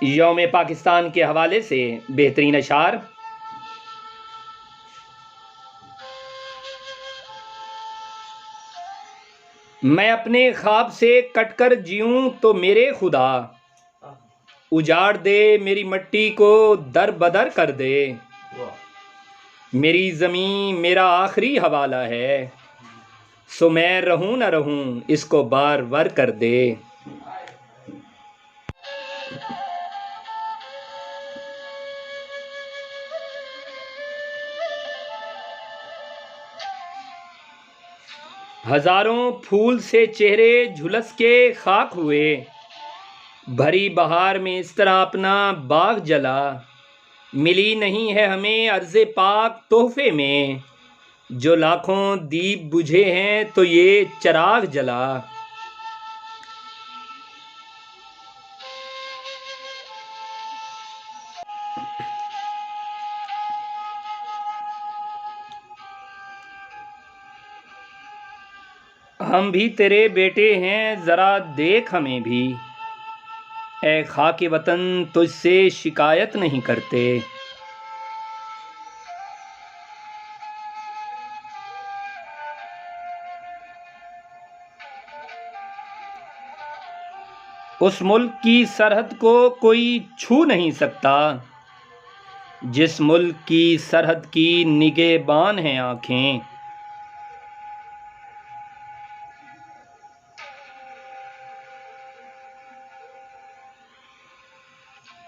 यौम पाकिस्तान के हवाले से बेहतरीन अशार। मैं अपने ख्वाब से कटकर जीऊं तो मेरे खुदा उजाड़ दे, मेरी मट्टी को दर बदर कर दे। मेरी ज़मीं मेरा आखिरी हवाला है, सो मैं रहूं न रहूं इसको बार वर कर दे। हजारों फूल से चेहरे झुलस के खाक हुए, भरी बहार में इस तरह अपना बाग जला। मिली नहीं है हमें अर्ज़े पाक तोहफे में, जो लाखों दीप बुझे हैं तो ये चराग जला। हम भी तेरे बेटे हैं, ज़रा देख हमें भी, ए खाके वतन तुझसे शिकायत नहीं करते। उस मुल्क की सरहद को कोई छू नहीं सकता, जिस मुल्क की सरहद की निगहबान हैं आँखें।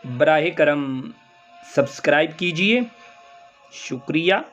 बराहे करम सब्सक्राइब कीजिए। शुक्रिया।